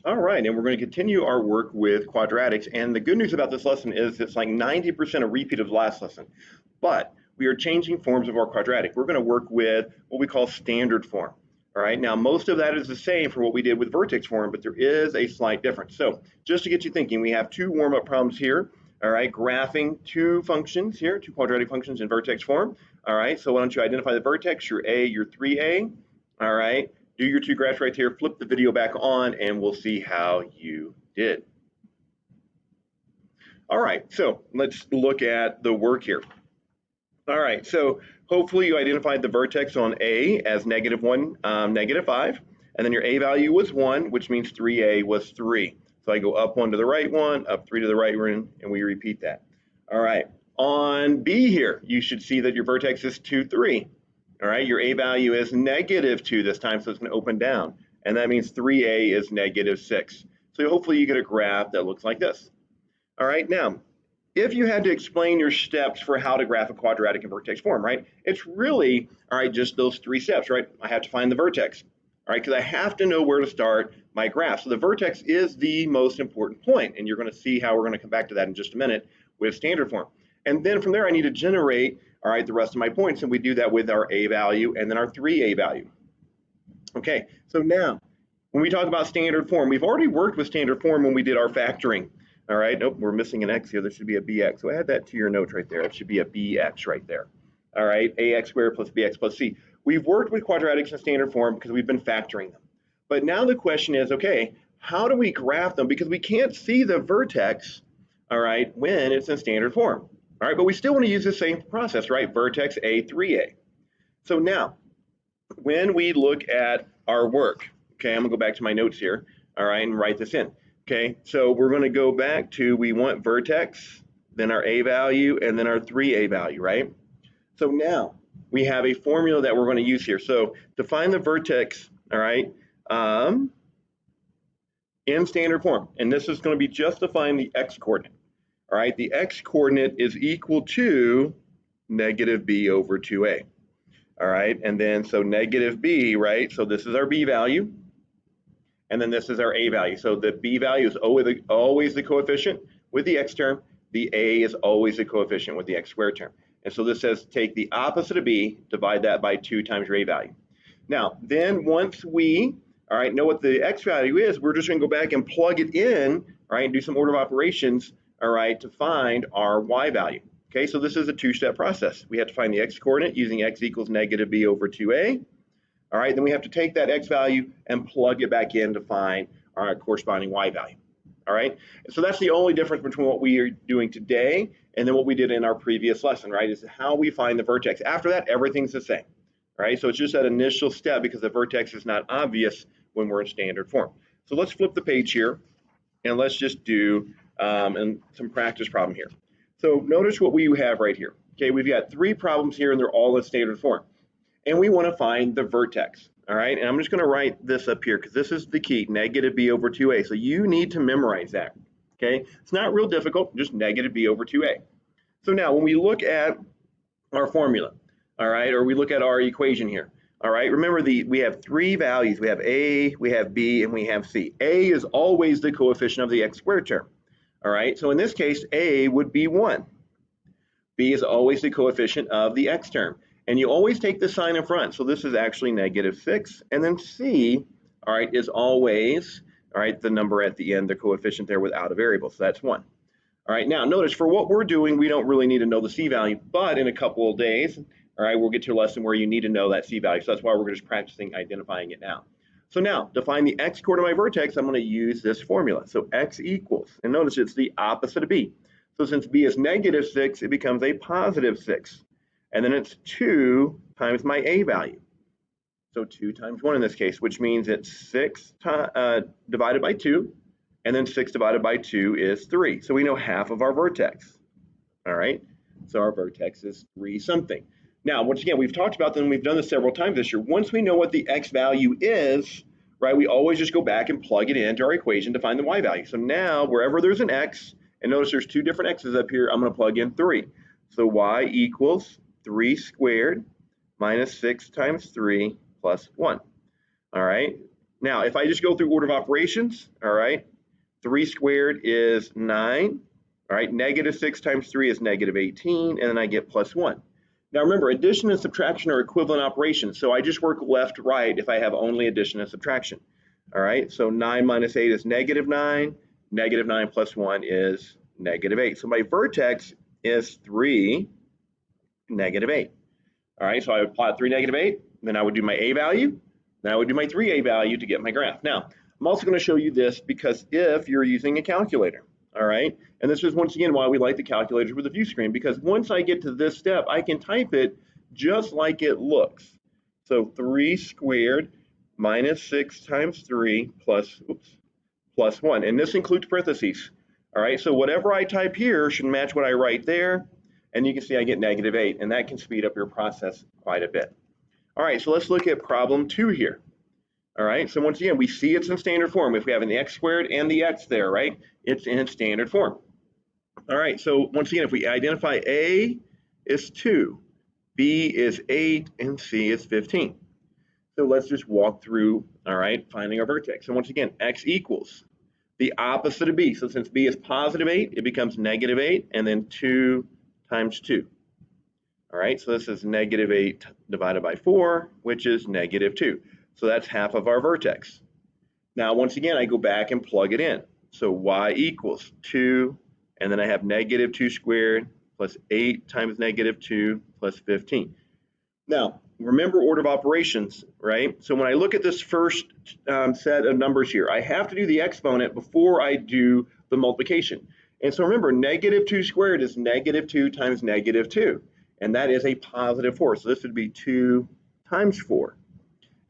All right, and we're going to continue our work with quadratics. And the good news about this lesson is it's like 90% a repeat of the last lesson. But we are changing forms of our quadratic. We're going to work with what we call standard form. All right, now most of that is the same for what we did with vertex form, but there is a slight difference. So just to get you thinking, we have two warm-up problems here. All right, graphing two functions here, two quadratic functions in vertex form. All right, so why don't you identify the vertex, your A, your 3A. All right, do your two graphs right here, flip the video back on, and we'll see how you did. All right, so let's look at the work here. All right, so hopefully you identified the vertex on A as -1, -5, and then your A value was 1, which means 3A was 3. So I go up 1 to the right one, up 3 to the right one, and we repeat that. All right, on B here, you should see that your vertex is 2, 3. All right, your A value is -2 this time, so it's going to open down, and that means 3A is -6. So hopefully you get a graph that looks like this. All right, now, if you had to explain your steps for how to graph a quadratic in vertex form, right, it's really, all right, just those 3 steps, right? I have to find the vertex, all right, because I have to know where to start my graph. So the vertex is the most important point, and you're going to see how we're going to come back to that in just a minute with standard form. And then from there, I need to generate, all right, the rest of my points, and we do that with our A value and then our 3A value. Okay, so now, when we talk about standard form, we've already worked with standard form when we did our factoring. All right, nope, we're missing an x here. There should be a bx. So add that to your notes right there. It should be a bx right there. All right, ax squared plus bx plus c. We've worked with quadratics in standard form because we've been factoring them. But now the question is, okay, how do we graph them? Because we can't see the vertex, all right, when it's in standard form. All right, but we still want to use the same process, right? Vertex A, 3A. So now, when we look at our work, okay, I'm going to go back to my notes here, all right, and write this in. Okay, so we're going to go back to, we want vertex, then our A value, and then our 3A value, right? So now we have a formula that we're going to use here. So to find the vertex, all right, in standard form, and this is going to be just to find the x-coordinate. All right, the x-coordinate is equal to -b over 2a. All right, and then so -b, right? So this is our b value. And then this is our A value. So the B value is always the coefficient with the X term. The A is always the coefficient with the X squared term. And so this says take the opposite of B, divide that by 2 times your A value. Now, then once we, all right, know what the X value is, we're just going to go back and plug it in, all right, and do some order of operations, all right, to find our Y value. Okay, so this is a two-step process. We have to find the X coordinate using X equals -b over 2A. All right, then we have to take that X value and plug it back in to find our corresponding Y value. All right, so that's the only difference between what we are doing today and then what we did in our previous lesson, right, is how we find the vertex. After that, everything's the same. All right, so it's just that initial step because the vertex is not obvious when we're in standard form. So let's flip the page here and let's just do some practice problem here. So notice what we have right here. Okay, we've got 3 problems here and they're all in standard form. And we want to find the vertex, all right? And I'm just going to write this up here because this is the key, -b over 2a. So you need to memorize that, okay? It's not real difficult, just -b over 2a. So now when we look at our formula, all right, or we look at our equation here, all right, remember we have 3 values. We have a, we have b, and we have c. A is always the coefficient of the x squared term, all right? So in this case, a would be 1. B is always the coefficient of the x term. And you always take the sign in front. So this is actually -6. And then C, all right, is always, all right, the number at the end, the coefficient there without a variable. So that's 1. All right, now notice for what we're doing, we don't really need to know the C value, but in a couple of days, all right, we'll get to a lesson where you need to know that C value. So that's why we're just practicing identifying it now. So now, to find the x coordinate of my vertex, I'm going to use this formula. So x equals, and notice it's the opposite of B. So since B is -6, it becomes a +6. And then it's 2 times my A value. So 2 times 1 in this case, which means it's 6 divided by 2, and then 6 divided by 2 is 3. So we know half of our vertex. All right, so our vertex is 3 something. Now, once again, we've talked about them, we've done this several times this year. Once we know what the X value is, right, we always just go back and plug it into our equation to find the Y value. So now, wherever there's an X, and notice there's 2 different X's up here, I'm going to plug in 3. So Y equals 3 squared minus 6 times 3 plus 1. All right. Now, if I just go through order of operations, all right, 3 squared is 9. All right, negative 6 times 3 is negative 18, and then I get plus 1. Now remember, addition and subtraction are equivalent operations, so I just work left, right if I have only addition and subtraction. All right, so 9 minus 8 is negative 9. Negative 9 plus 1 is negative 8. So my vertex is 3, negative 8. All right, so I would plot 3, negative 8. Then I would do my a value. Then I would do my 3a value to get my graph. Now, I'm also going to show you this because if you're using a calculator, all right, and this is once again why we like the calculators with a view screen, because once I get to this step, I can type it just like it looks. So 3 squared minus 6 times 3 plus 1. And this includes parentheses. All right, so whatever I type here should match what I write there. And you can see I get negative 8, and that can speed up your process quite a bit. All right, so let's look at problem 2 here. All right, so once again, we see it's in standard form. If we have an x squared and the x there, right, it's in standard form. All right, so once again, if we identify A is 2, B is 8, and C is 15. So let's just walk through, all right, finding our vertex. So once again, x equals the opposite of B. So since B is positive 8, it becomes negative 8, and then 2 times 2. All right, so this is negative 8 divided by 4, which is negative 2. So that's half of our vertex. Now, once again, I go back and plug it in. So y equals 2, and then I have negative 2 squared plus 8 times negative 2 plus 15. Now, remember order of operations, right? So when I look at this first set of numbers here, I have to do the exponent before I do the multiplication. And so remember, negative 2 squared is negative 2 times negative 2. And that is a positive 4. So this would be 2 times 4.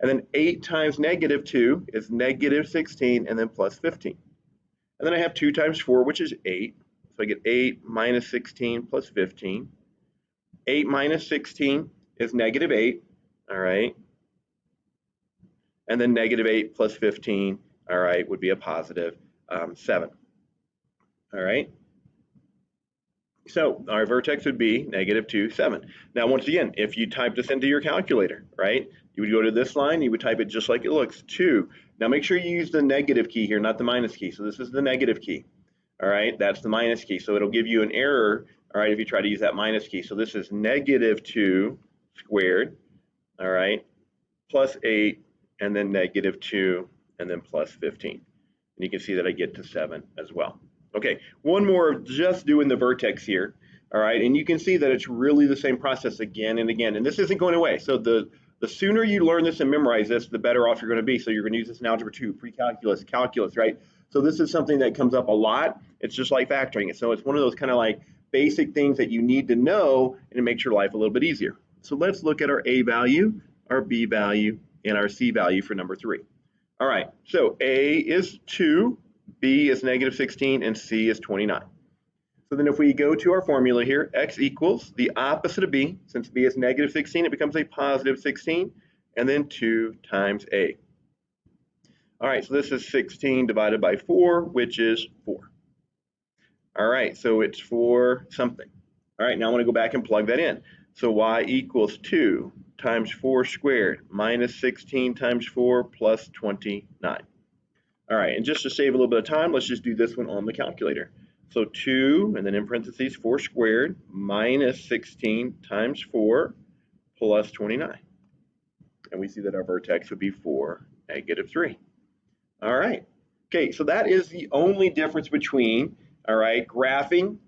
And then 8 times negative 2 is negative 16, and then plus 15. And then I have 2 times 4, which is 8. So I get 8 minus 16 plus 15. 8 minus 16 is negative 8, all right? And then negative 8 plus 15, all right, would be a positive 7. All right? So our vertex would be negative 2, 7. Now, once again, if you type this into your calculator, right, you would go to this line, you would type it just like it looks, 2. Now, make sure you use the negative key here, not the minus key. So this is the negative key, all right? That's the minus key. So it'll give you an error, all right, if you try to use that minus key. So this is negative 2 squared, all right, plus 8, and then negative 2, and then plus 15. And you can see that I get to 7 as well. Okay, one more just doing the vertex here, all right, and you can see that it's really the same process again and again, and this isn't going away. So the sooner you learn this and memorize this, the better off you're going to be. So you're going to use this in Algebra 2, pre-calculus, calculus, right? So this is something that comes up a lot. It's just like factoring. So it's one of those kind of like basic things that you need to know, and it makes your life a little bit easier. So let's look at our A value, our B value, and our C value for number 3. All right, so A is 2. B is negative 16, and C is 29. So then if we go to our formula here, x equals the opposite of B. Since B is negative 16, it becomes a positive 16, and then 2 times A. All right, so this is 16 divided by 4, which is 4. All right, so it's 4 something. All right, now I want to go back and plug that in. So y equals 2 times 4 squared minus 16 times 4 plus 29. All right, and just to save a little bit of time, let's just do this one on the calculator. So 2, and then in parentheses, 4 squared minus 16 times 4 plus 29. And we see that our vertex would be 4, negative 3. All right. Okay, so that is the only difference between, all right, graphing,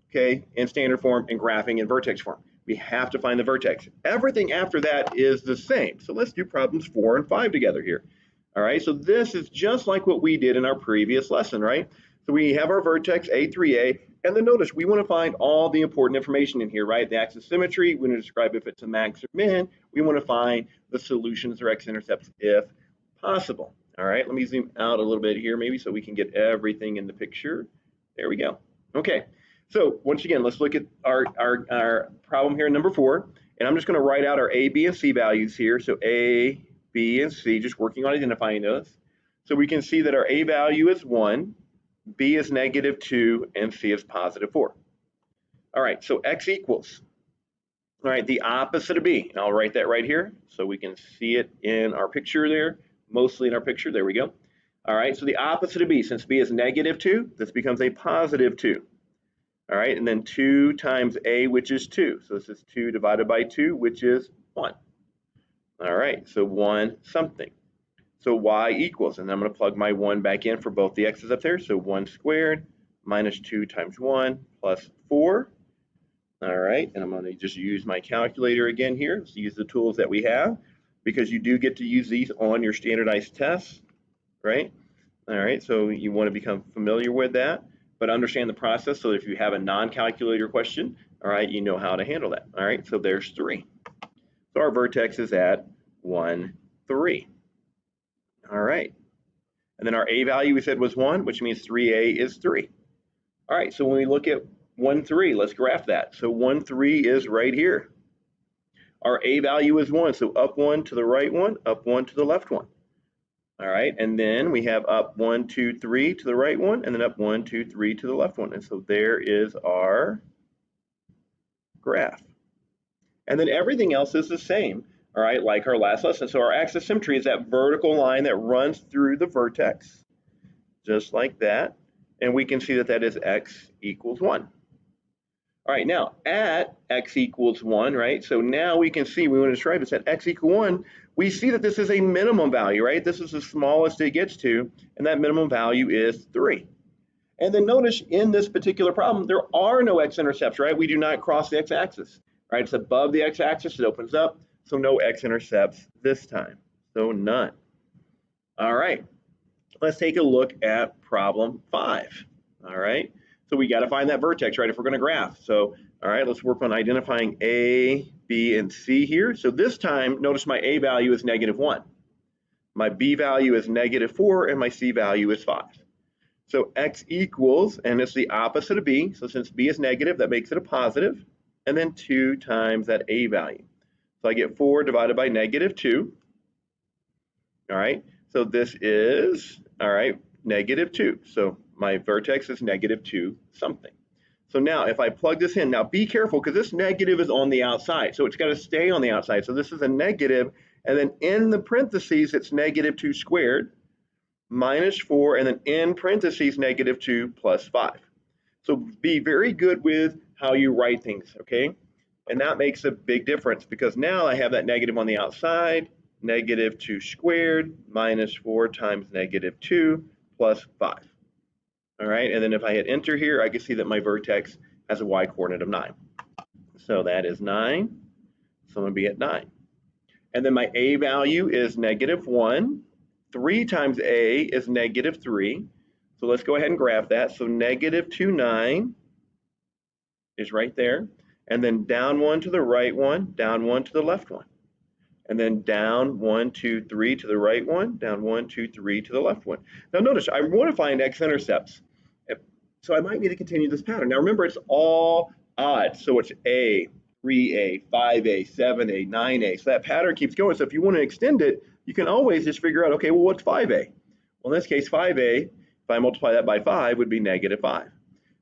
okay, in standard form and graphing in vertex form. We have to find the vertex. Everything after that is the same. So let's do problems 4 and 5 together here. All right, so this is just like what we did in our previous lesson, right? So we have our vertex A3A, and then notice we want to find all the important information in here, right? The axis symmetry, we want to describe if it's a max or min. We want to find the solutions or x-intercepts if possible. All right, let me zoom out a little bit here maybe so we can get everything in the picture. There we go. Okay, so once again, let's look at our problem here in number 4, and I'm just going to write out our A, B, and C values here. So A, B, and C, just working on identifying those. So we can see that our A value is 1, B is negative 2, and C is positive 4. All right, so x equals, all right, the opposite of B. And I'll write that right here so we can see it in our picture there. mostly in our picture. There we go. All right, so the opposite of b, since b is negative 2, this becomes a positive 2. All right, and then 2 times a, which is 2. So this is 2 divided by 2, which is 1. All right, so 1 something. So y equals, and I'm going to plug my 1 back in for both the x's up there. So 1 squared minus 2 times 1 plus 4. All right, and I'm going to just use my calculator again here. Let's use the tools that we have, because you do get to use these on your standardized tests, right? All right, so you want to become familiar with that, but understand the process so that if you have a non-calculator question, all right, you know how to handle that. All right, so there's 3. So our vertex is at 1, 3. All right, and then our a value we said was 1, which means 3a is 3. All right, so when we look at 1, 3, let's graph that. So 1, 3 is right here. Our a value is 1, so up 1 to the right 1, up 1 to the left 1. All right, and then we have up 1, 2, 3 to the right 1, and then up 1, 2, 3 to the left 1. And so there is our graph. And then everything else is the same, all right, like our last lesson. So our axis symmetry is that vertical line that runs through the vertex, just like that. And we can see that that is x equals 1. All right, now at x equals 1, right? So now we can see, we want to describe this at x equal 1, we see that this is a minimum value, right? This is the smallest it gets to, and that minimum value is 3. And then notice in this particular problem, there are no x-intercepts, right? We do not cross the x-axis, right? It's above the x-axis, it opens up, so no x-intercepts this time, so none. All right, let's take a look at problem 5, all right? So we got to find that vertex, right, if we're going to graph. So, all right, let's work on identifying A, B, and C here. So this time, notice my A value is -1. My B value is -4, and my C value is 5. So x equals, and it's the opposite of B. So since B is negative, that makes it a positive. And then 2 times that A value. So I get 4 divided by -2. All right, so this is, all right, -2. So my vertex is -2 something. So now if I plug this in, now be careful because this negative is on the outside. So it's got to stay on the outside. So this is a negative, and then in the parentheses, it's -2 squared minus 4, and then in parentheses, -2 plus 5. So be very good with how you write things, okay? And that makes a big difference because now I have that negative on the outside, -2 squared minus 4 times -2 plus 5. All right, and then if I hit enter here, I can see that my vertex has a y-coordinate of 9. So that is 9, so I'm going to be at 9. And then my a value is -1. 3 times a is -3. So let's go ahead and graph that. So -2, 9 is right there. And then down 1 to the right 1, down 1 to the left 1. And then down 1, 2, 3 to the right 1, down 1, 2, 3 to the left 1. Now notice I want to find x-intercepts. So I might need to continue this pattern. Now remember, it's all odd. So it's A, 3A, 5A, 7A, 9A. So that pattern keeps going. So if you want to extend it, you can always just figure out, okay, well, what's 5A? Well, in this case, 5A, if I multiply that by 5, would be -5.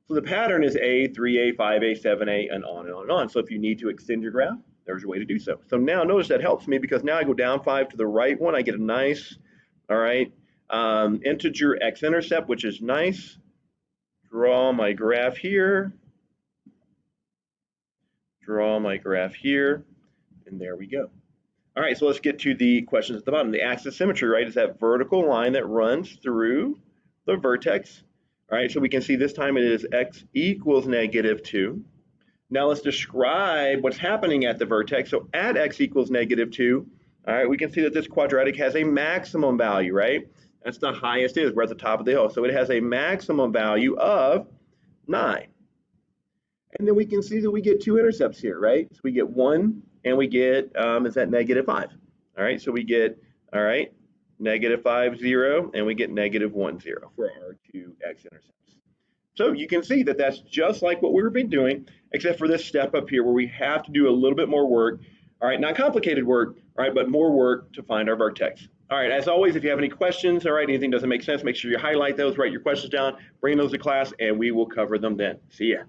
So the pattern is A, 3A, 5A, 7A, and on and on and on. So if you need to extend your graph, there's a way to do so. So now notice that helps me because now I go down 5 to the right 1. I get a nice, all right, integer x-intercept, which is nice. Draw my graph here. Draw my graph here. And there we go. All right, so let's get to the questions at the bottom. The axis symmetry, right, is that vertical line that runs through the vertex. All right, so we can see this time it is x equals -2. Now let's describe what's happening at the vertex. So at x equals -2, all right, we can see that this quadratic has a maximum value, right? That's the highest it is. We're at the top of the hill. So it has a maximum value of 9. And then we can see that we get 2 intercepts here, right? So we get 1 and we get, is that -5? All right, so we get, all right, -5, 0, and we get -1, 0 for our 2 x-intercepts. So you can see that that's just like what we've been doing, except for this step up here where we have to do a little bit more work. All right, not complicated work, all right, but more work to find our vertex. All right, as always, if you have any questions, all right, anything doesn't make sense, make sure you highlight those, write your questions down, bring those to class, and we will cover them then. See ya.